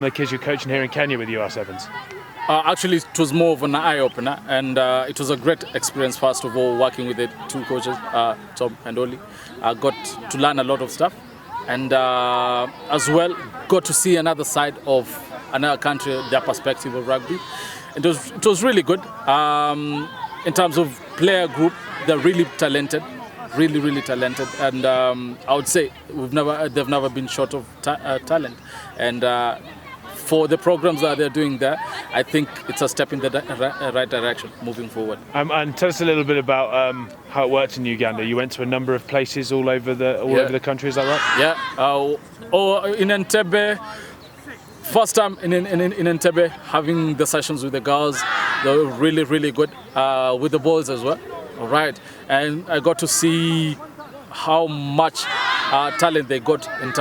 The kids you're coaching here in Kenya with UR7s? Actually, it was more of an eye-opener, and it was a great experience, first of all, working with the two coaches, Tom and Oli. I got to learn a lot of stuff, and as well, got to see another side of another country, their perspective of rugby. It was really good. In terms of player group, they're really talented. Really talented, and I would say they've never been short of talent, and for the programs that they're doing there, I think it's a step in the right direction moving forward. And tell us a little bit about how it works in Uganda. You went to a number of places all over the country, is that right? Yeah, in Entebbe. First time in Entebbe, having the sessions with the girls, they were really good, with the boys as well. All right, and I got to see how much talent they got and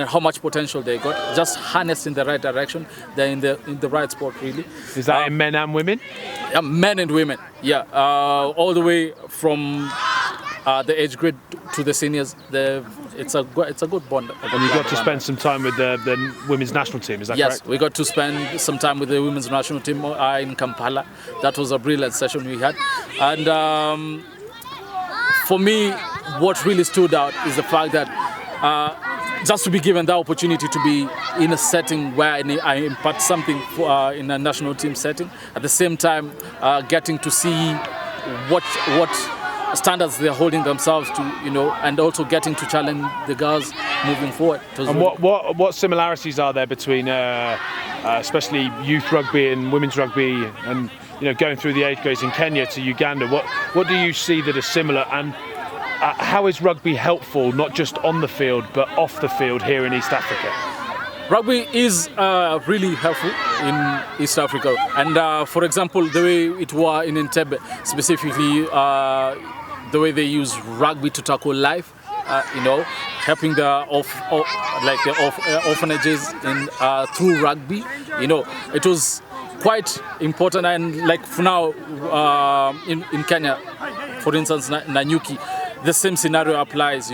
how much potential they got. Just harnessed in the right direction. They're in the right spot, really. Is that in men and women? Yeah, men and women. Yeah, all the way from the age grade to the seniors. It's a good bond. And you got to spend some time with the women's national team, is that correct? Yes, we got to spend some time with the women's national team in Kampala. That was a brilliant session we had. And for me, what really stood out is the fact that just to be given the opportunity to be in a setting where I impart something in a national team setting, at the same time getting to see what standards they're holding themselves to, and also getting to challenge the girls moving forward. And what similarities are there between especially youth rugby and women's rugby, and going through the age grades in Kenya to Uganda? What do you see that are similar, and how is rugby helpful, not just on the field but off the field here in East Africa? Rugby is really helpful in East Africa, and for example, the way it was in Entebbe, specifically the way they use rugby to tackle life, helping the orphanages through rugby. It was quite important, and like for now in Kenya, for instance, Nanyuki, the same scenario applies,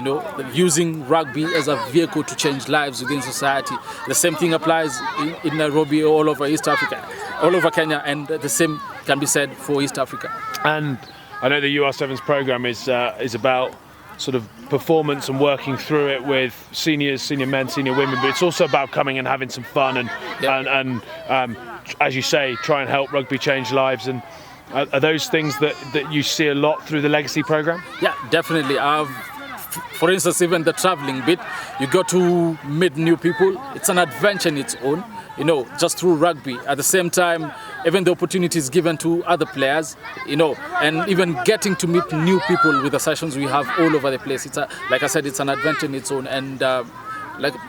using rugby as a vehicle to change lives within society. The same thing applies in Nairobi, all over East Africa, all over Kenya, and the same can be said for East Africa. And I know the UR7s program is about sort of performance and working through it with seniors, senior men, senior women, but it's also about coming and having some fun and as you say, try and help rugby change lives. And are those things that you see a lot through the legacy program? Yeah, definitely. For instance, even the traveling bit, you got to meet new people. It's an adventure in its own, just through rugby. At the same time, even the opportunities given to other players, and even getting to meet new people with the sessions we have all over the place. Like I said, it's an adventure in its own, and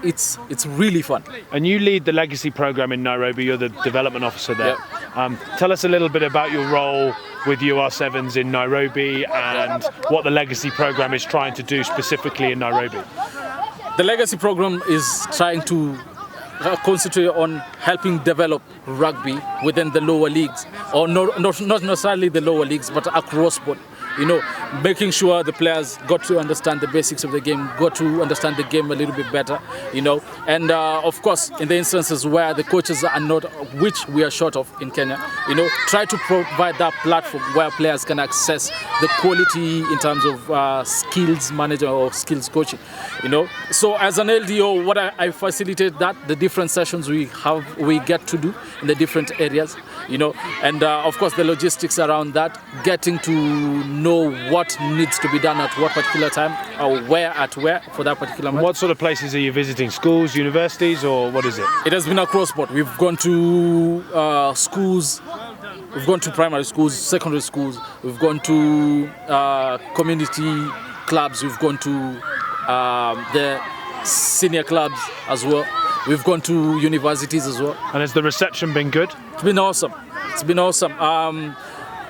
it's really fun. And you lead the legacy program in Nairobi. You're the development officer there. Yeah. Tell us a little bit about your role with UR7s in Nairobi and what the legacy program is trying to do specifically in Nairobi. The legacy program is trying to concentrate on helping develop rugby within the lower leagues, or not necessarily the lower leagues, but across board. Making sure the players got to understand the basics of the game, got to understand the game a little bit better, and of course, in the instances where the coaches are not, which we are short of in Kenya, try to provide that platform where players can access the quality in terms of skills management or skills coaching, So as an LDO, what I facilitate that, the different sessions we get to do in the different areas, and of course the logistics around that, getting to know what needs to be done at what particular time, or where for that particular match. What sort of places are you visiting? Schools, universities, or what is it? It has been across board. We've gone to schools, we've gone to primary schools, secondary schools, we've gone to community clubs, we've gone to the senior clubs as well. We've gone to universities as well. And has the reception been good? It's been awesome.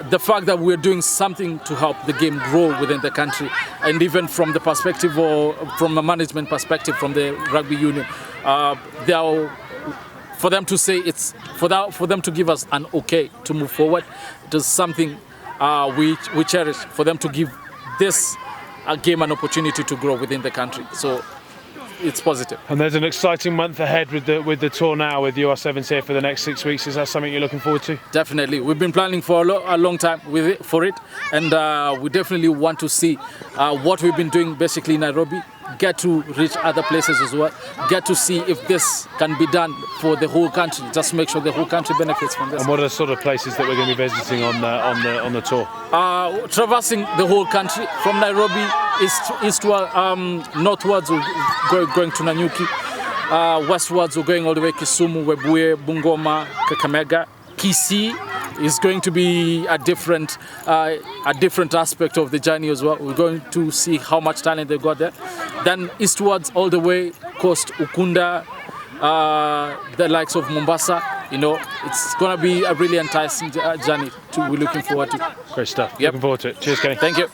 The fact that we're doing something to help the game grow within the country, and even from the perspective or from a management perspective from the rugby union, for them to say for them to give us an okay to move forward, it is something we cherish, for them to give this game an opportunity to grow within the country. So it's positive. And there's an exciting month ahead with the tour now with UR7s here for the next 6 weeks. Is that something you're looking forward to? Definitely. We've been planning for a long time for it, and we definitely want to see what we've been doing basically in Nairobi, get to reach other places as well, get to see if this can be done for the whole country, just make sure the whole country benefits from this. And what are the sort of places that we're going to be visiting on the tour? Traversing the whole country from Nairobi eastward, northwards we're going to Nanyuki, westwards we're going all the way Kisumu, Webuye, Bungoma, Kakamega. Kisii is going to be a different aspect of the journey as well. We're going to see how much talent they got there. Then eastwards all the way coast, Uganda, the likes of Mombasa. You know, it's going to be a really enticing journey we're looking forward to. Great stuff. Yep. Looking forward to it. Cheers, Kenny. Thank you.